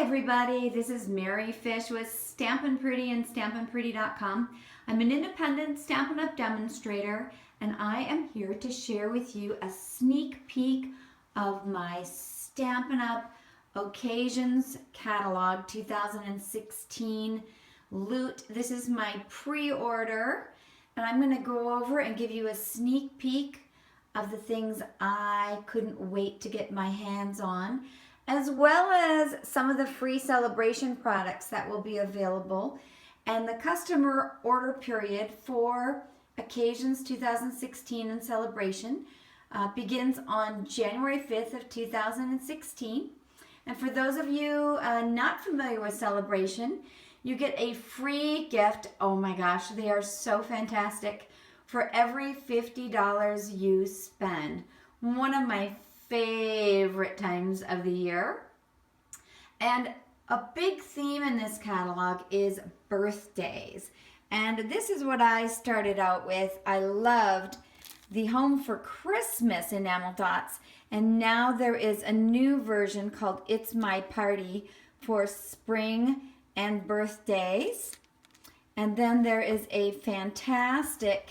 everybody, this is Mary Fish with Stampin' Pretty and stampinpretty.com. I'm an independent Stampin' Up! Demonstrator, and I am here to share with you a sneak peek of my Stampin' Up! Occasions Catalog 2016 loot. This is my pre-order, and I'm going to go over and give you a sneak peek of the things I couldn't wait to get my hands on, as well as some of the free Sale-A-Bration products that will be available. And the customer order period for Occasions 2016 and Sale-A-Bration begins on January 5th of 2016. And for those of you not familiar with Sale-A-Bration, you get a free gift. Oh my gosh, they are so fantastic. For every $50 you spend. One of my favorite times of the year. And a big theme in this catalog is birthdays. And this is what I started out with. I loved the Home for Christmas enamel dots. And now there is a new version called It's My Party for spring and birthdays. And then there is a fantastic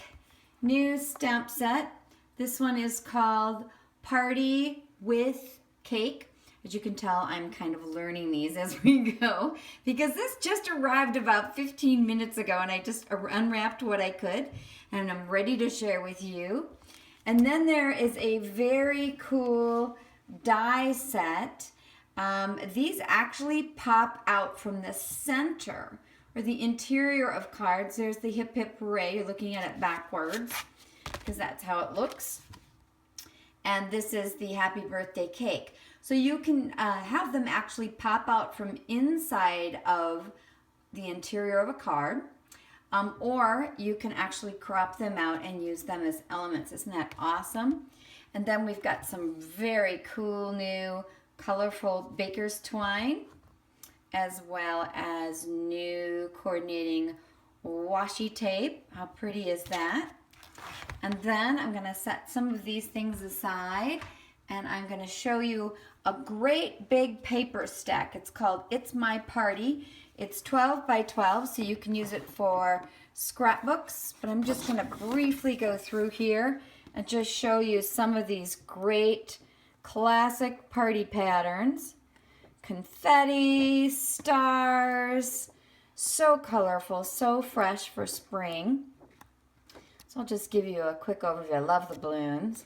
new stamp set. This one is called Party with Cake. As you can tell, I'm kind of learning these as we go because this just arrived about 15 minutes ago and I just unwrapped what I could and I'm ready to share with you. And then there is a very cool die set. These actually pop out from the center or the interior of cards. There's the Hip Hip Hooray. You're looking at it backwards because that's how it looks. And this is the Happy Birthday Cake. So you can have them actually pop out from inside of the interior of a card, or you can actually crop them out and use them as elements. Isn't that awesome? And then we've got some very cool new colorful baker's twine, as well as new coordinating washi tape. How pretty is that? And then I'm going to set some of these things aside and I'm going to show you a great big paper stack. It's called It's My Party. It's 12 by 12, so you can use it for scrapbooks, but I'm just going to briefly go through here and just show you some of these great classic party patterns. Confetti, stars, so colorful, so fresh for spring. So I'll just give you a quick overview. I love the balloons.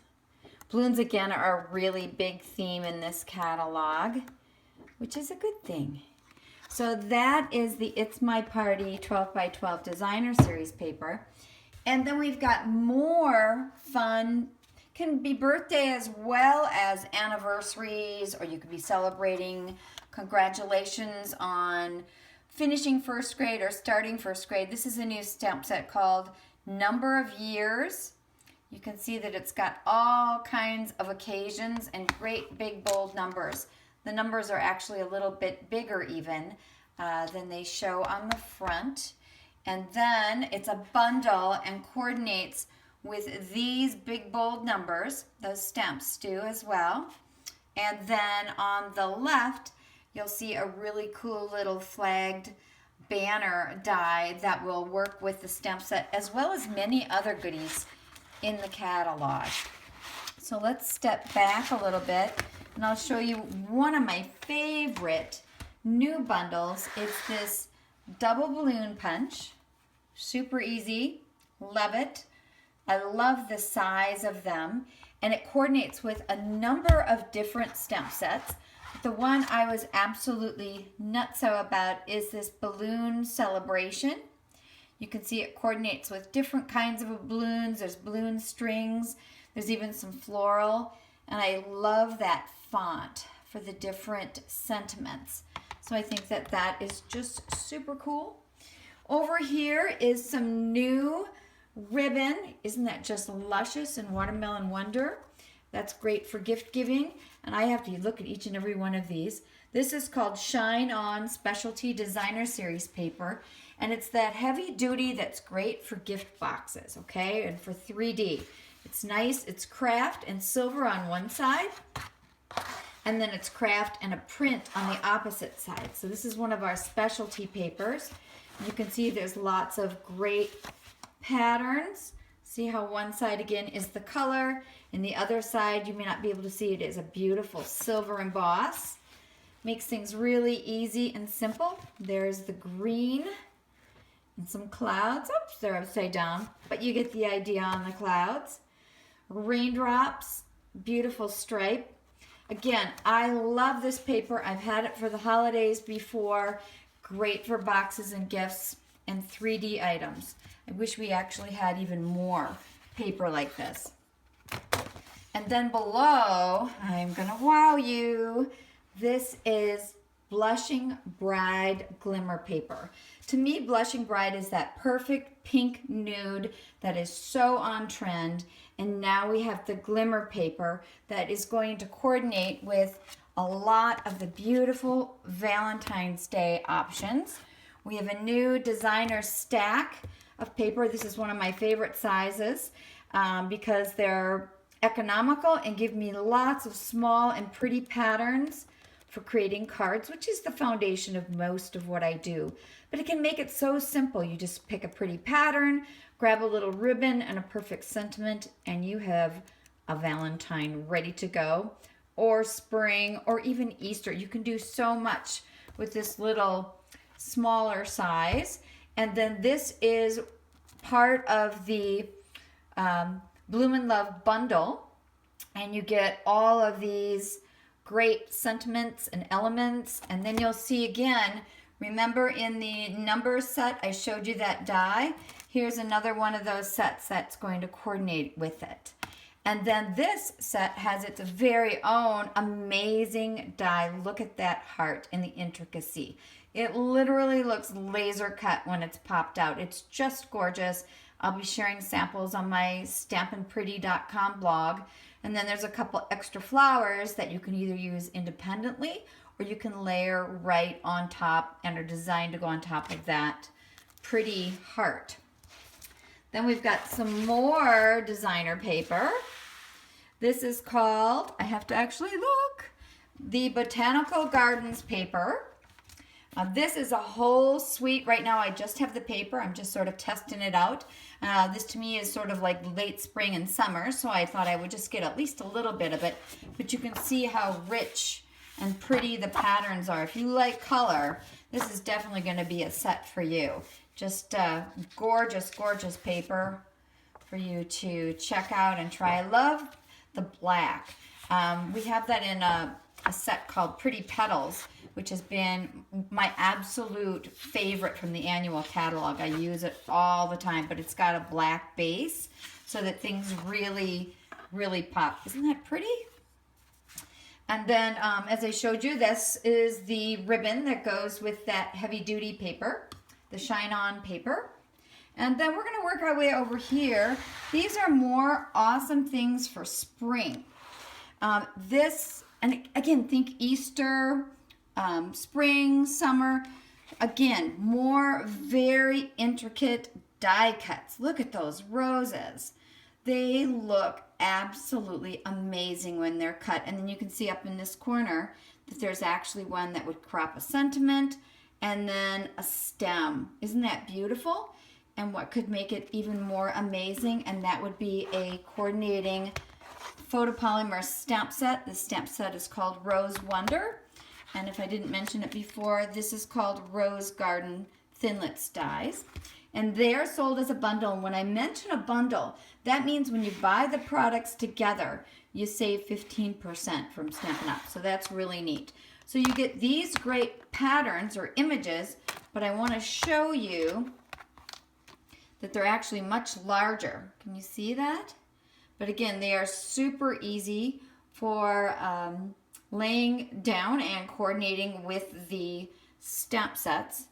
Balloons, again, are a really big theme in this catalog, which is a good thing. So that is the It's My Party 12 by 12 Designer Series paper. And then we've got more fun, can be birthday as well as anniversaries, or you could be celebrating congratulations on finishing first grade or starting first grade. This is a new stamp set called Number of Years. You can see that it's got all kinds of occasions and great big bold numbers. The numbers are actually a little bit bigger even than they show on the front. And then it's a bundle and coordinates with these big bold numbers. Those stamps do as well. And then on the left, you'll see a really cool little flagged banner die that will work with the stamp set as well as many other goodies in the catalog. So let's step back a little bit and I'll show you one of my favorite new bundles. It's this double balloon punch. Super easy. Love it. I love the size of them and it coordinates with a number of different stamp sets. The one I was absolutely nutso about is this balloon celebration. You can see it coordinates with different kinds of balloons. There's balloon strings. There's even some floral. And I love that font for the different sentiments. So I think that that is just super cool. Over here is some new ribbon. Isn't that just luscious and Watermelon Wonder? That's great for gift giving. And I have to look at each and every one of these. This is called Shine On Specialty Designer Series paper. And it's that heavy duty that's great for gift boxes, okay? And for 3D. It's nice, it's craft and silver on one side. and then it's craft and a print on the opposite side. So this is one of our specialty papers. You can see there's lots of great patterns. See how one side again is the color, and the other side, you may not be able to see it, is a beautiful silver emboss. Makes things really easy and simple. There's the green and some clouds. Oops, they're upside down, but you get the idea on the clouds. Raindrops, beautiful stripe. Again, I love this paper. I've had it for the holidays before. Great for boxes and gifts and 3D items. I wish we actually had even more paper like this. And then below, I'm gonna wow you. This is Blushing Bride Glimmer Paper. To me, Blushing Bride is that perfect pink nude that is so on trend. And now we have the glimmer paper that is going to coordinate with a lot of the beautiful Valentine's Day options. We have a new designer stack of paper. This is one of my favorite sizes because they're economical and give me lots of small and pretty patterns for creating cards, which is the foundation of most of what I do. But it can make it so simple. You just pick a pretty pattern, grab a little ribbon and a perfect sentiment, and you have a Valentine ready to go, or spring, or even Easter. You can do so much with this little smaller size. And then this is part of the Bloom and Love bundle, and you get all of these great sentiments and elements. And then you'll see again, remember in the numbers set, I showed you that die. Here's another one of those sets that's going to coordinate with it. And then this set has its very own amazing die. Look at that heart and the intricacy. It literally looks laser cut when it's popped out. It's just gorgeous. I'll be sharing samples on my stampinpretty.com blog. And then there's a couple extra flowers that you can either use independently or you can layer right on top and are designed to go on top of that pretty heart. Then we've got some more designer paper. This is called, I have to actually look, the Botanical Gardens paper. This is a whole suite. Right now I just have the paper. I'm just sort of testing it out. This to me is sort of like late spring and summer, so I thought I would just get at least a little bit of it. But you can see how rich and pretty the patterns are. If you like color, this is definitely going to be a set for you. Just gorgeous, gorgeous paper for you to check out and try. I love the black. We have that in a set called Pretty Petals, which has been my absolute favorite from the annual catalog. I use it all the time, but it's got a black base so that things really, really pop. Isn't that pretty? And then, as I showed you, this is the ribbon that goes with that heavy-duty paper, the shine-on paper. And then we're going to work our way over here. These are more awesome things for spring. And again, think Easter, spring, summer. Again, more very intricate die cuts. Look at those roses. They look absolutely amazing when they're cut. And then you can see up in this corner that there's actually one that would crop a sentiment and then a stem. Isn't that beautiful? And what could make it even more amazing, and that would be a coordinating photopolymer stamp set. The stamp set is called Rose Wonder. And if I didn't mention it before, this is called Rose Garden Thinlits dies. And they are sold as a bundle. And when I mention a bundle, that means when you buy the products together, you save 15% from Stampin' Up. So that's really neat. So you get these great patterns or images, but I want to show you that they're actually much larger. Can you see that? But again, they are super easy for laying down and coordinating with the stamp sets.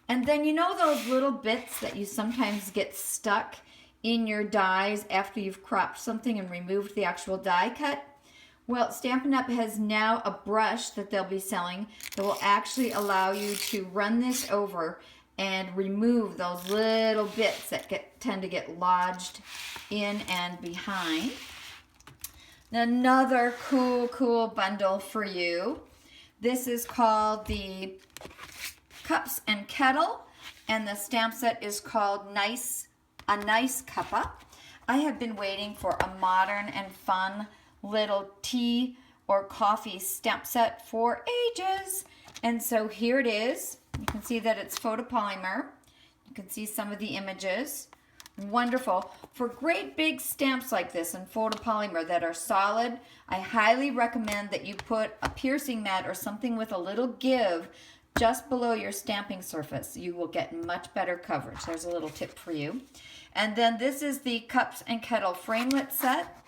And then you know those little bits that you sometimes get stuck in your dies after you've cropped something and removed the actual die cut? Well, Stampin' Up! Has now a brush that they'll be selling that will actually allow you to run this over and remove those little bits that tend to get lodged in and behind. Another cool bundle for you. This is called the Cups and Kettle, and the stamp set is called A Nice Cuppa. I have been waiting for a modern and fun little tea or coffee stamp set for ages. And so here it is. You can see that it's photopolymer. You can see some of the images. Wonderful. For great big stamps like this in photopolymer that are solid, I highly recommend that you put a piercing mat or something with a little give just below your stamping surface. You will get much better coverage. There's a little tip for you. And then this is the Cups and Kettle framelit set.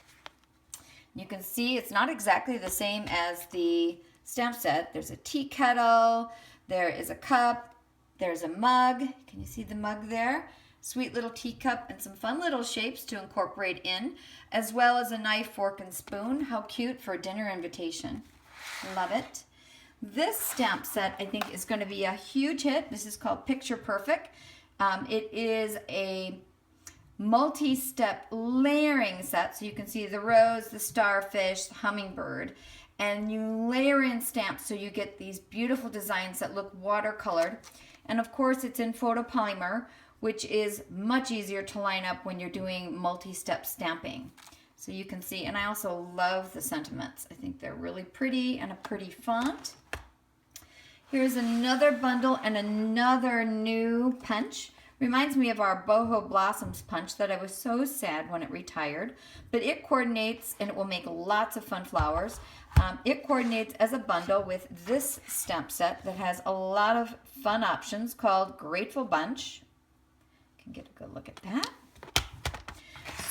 You can see it's not exactly the same as the stamp set. There's a tea kettle, there is a cup, there's a mug. Can you see the mug there? Sweet little teacup and some fun little shapes to incorporate in, as well as a knife, fork, and spoon. How cute for a dinner invitation. Love it. This stamp set, I think, is going to be a huge hit. This is called Picture Perfect. It is a multi-step layering set. So you can see the rose, the starfish, the hummingbird. And you layer in stamps so you get these beautiful designs that look watercolored. And of course, it's in photopolymer, which is much easier to line up when you're doing multi-step stamping. So you can see, and I also love the sentiments. I think they're really pretty and a pretty font. Here's another bundle and another new punch. Reminds me of our Boho Blossoms punch that I was so sad when it retired, but it coordinates and it will make lots of fun flowers. It coordinates as a bundle with this stamp set that has a lot of fun options called Grateful Bunch. Can get a good look at that.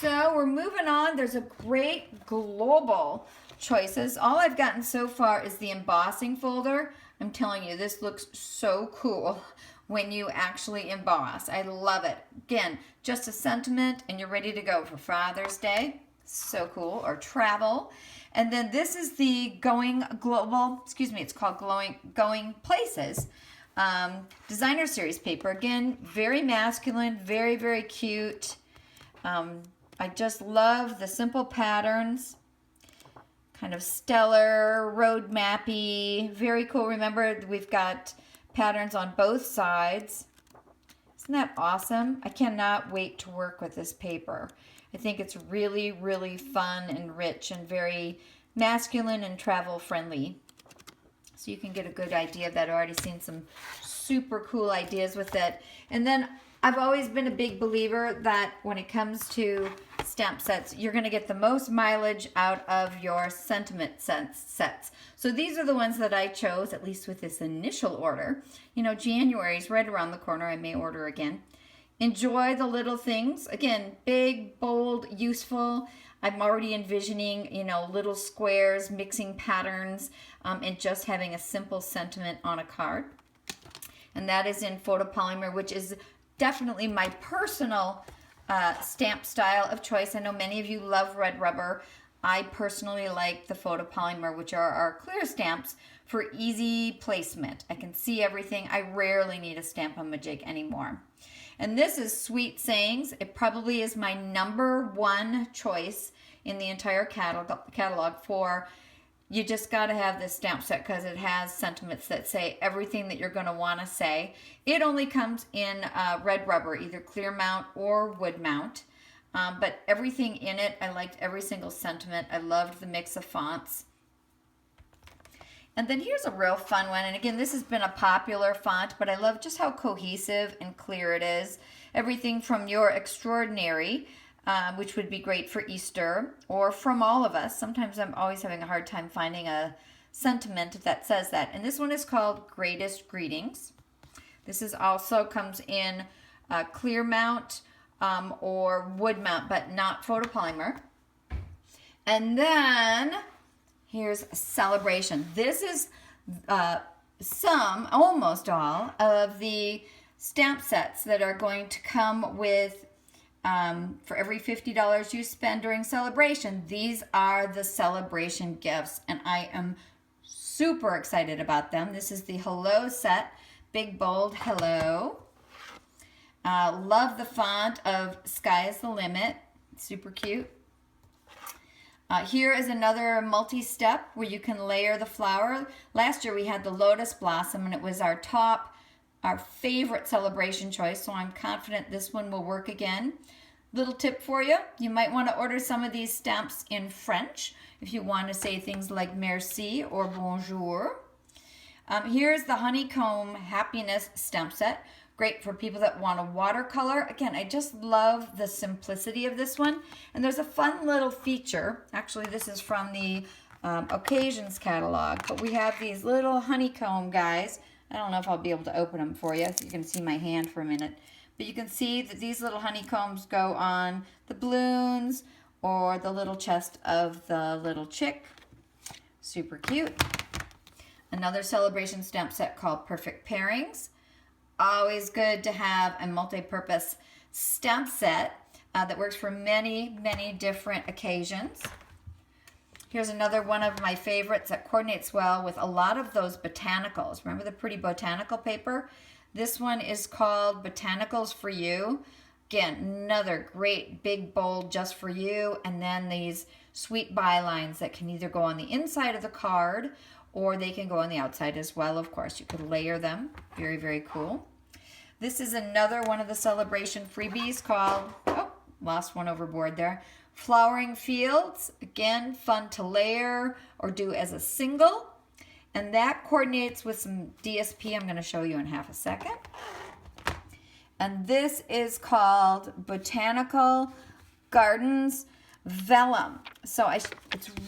So we're moving on. There's a great global choices. All I've gotten so far is the embossing folder. I'm telling you, this looks so cool when you actually emboss. I love it. Again, just a sentiment and you're ready to go for Father's Day. So cool. Or travel. And then this is the Going Global, it's called Going Places. Designer series paper. Again, very masculine, very cute. I just love the simple patterns. Kind of stellar, road mappy, very cool. Remember, we've got patterns on both sides. Isn't that awesome? I cannot wait to work with this paper. I think it's really fun and rich and very masculine and travel friendly. So you can get a good idea of that. I've already seen some super cool ideas with it. And then I've always been a big believer that when it comes to stamp sets, you're going to get the most mileage out of your sentiment sets. So these are the ones that I chose, at least with this initial order. You know, January is right around the corner. I may order again. Enjoy the little things. Again, big, bold, useful. I'm already envisioning, you know, little squares, mixing patterns, and just having a simple sentiment on a card. And that is in photopolymer, which is definitely my personal stamp style of choice. I know many of you love red rubber. I personally like the photopolymer, which are our clear stamps for easy placement. I can see everything. I rarely need a Stamp-A-Majig anymore. And this is Sweet Sayings. It probably is my #1 choice in the entire catalog for you just got to have this stamp set because it has sentiments that say everything that you're going to want to say. It only comes in red rubber, either clear mount or wood mount. But everything in it, I liked every single sentiment. I loved the mix of fonts. And then here's a real fun one. And again, this has been a popular font, but I love just how cohesive and clear it is. Everything from Your Extraordinary, which would be great for Easter, or From All of Us. Sometimes I'm always having a hard time finding a sentiment that says that. And this one is called Greatest Greetings. This is also comes in clear mount or wood mount, but not photopolymer. And then here's Sale-A-Bration. This is almost all of the stamp sets that are going to come with, for every $50 you spend during Sale-A-Bration, these are the Sale-A-Bration gifts, and I am super excited about them. This is the Hello set, big bold hello. Love the font of Sky is the Limit, super cute. Here is another multi-step where you can layer the flower. Last year we had the lotus blossom and it was our favorite celebration choice, so I'm confident this one will work again. Little tip for you, you might want to order some of these stamps in French if you want to say things like merci or bonjour. Here's the honeycomb happiness stamp set. Great for people that want a watercolor. Again, I just love the simplicity of this one. And there's a fun little feature. Actually, this is from the occasions catalog, but we have these little honeycomb guys. I don't know if I'll be able to open them for you so you can see my hand for a minute. But you can see that these little honeycombs go on the balloons or the little chest of the little chick. Super cute. Another celebration stamp set called Perfect Pairings. Always good to have a multi-purpose stamp set that works for many, many different occasions. Here's another one of my favorites that coordinates well with a lot of those botanicals. Remember the pretty botanical paper? This one is called Botanicals for You. Again, another great big bold just for you. And then these sweet bylines that can either go on the inside of the card or they can go on the outside as well. Of course, you could layer them. Very, very cool. This is another one of the celebration freebies called, oh, lost one overboard there. Flowering Fields. Again, fun to layer or do as a single. And that coordinates with some DSP I'm going to show you in half a second. And this is called Botanical Gardens Vellum. So it's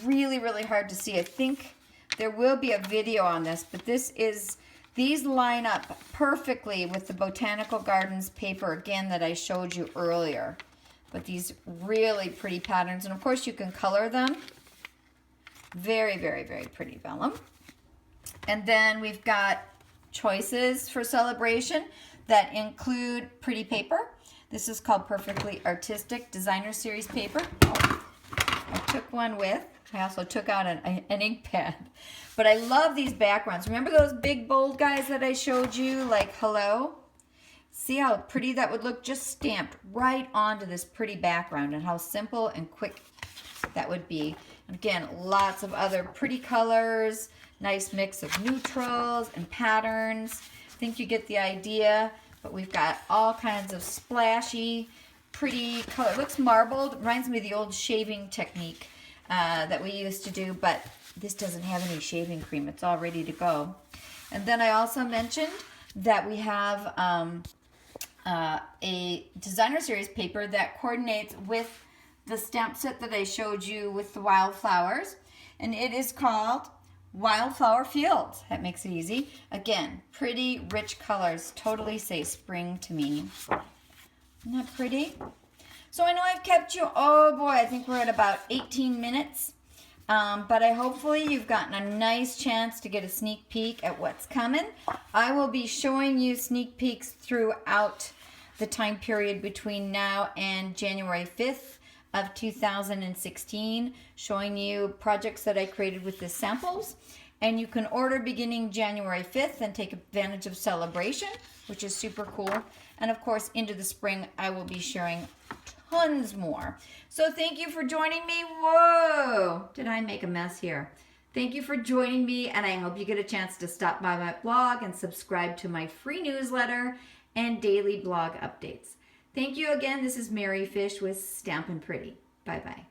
really, really hard to see. I think there will be a video on this, but these line up perfectly with the Botanical Gardens paper, again, that I showed you earlier. But these really pretty patterns. And of course, you can color them. Very, very, very pretty vellum. And then we've got choices for celebration that include pretty paper. This is called Perfectly Artistic Designer Series paper. Oh, I took one with. I also took out an ink pad. But I love these backgrounds. Remember those big bold guys that I showed you, like hello? See how pretty that would look just stamped right onto this pretty background and how simple and quick that would be. And again, lots of other pretty colors. Nice mix of neutrals and patterns. I think you get the idea, but we've got all kinds of splashy, pretty color. It looks marbled. Reminds me of the old shaving technique that we used to do, but this doesn't have any shaving cream. It's all ready to go. And then I also mentioned that we have a designer series paper that coordinates with the stamp set that I showed you with the wildflowers, and it is called Wildflower Fields. That makes it easy. Again, pretty rich colors. Totally say spring to me. Isn't that pretty? So I know I've kept you, oh boy, I think we're at about 18 minutes. But hopefully you've gotten a nice chance to get a sneak peek at what's coming. I will be showing you sneak peeks throughout the time period between now and January 5th of 2016, showing you projects that I created with the samples. And you can order beginning January 5th and take advantage of Sale-A-Bration, which is super cool. And of course, into the spring, I will be sharing tons more. So thank you for joining me. Whoa, did I make a mess here? Thank you for joining me, and I hope you get a chance to stop by my blog and subscribe to my free newsletter and daily blog updates. Thank you again. This is Mary Fish with Stampin' Pretty. Bye-bye.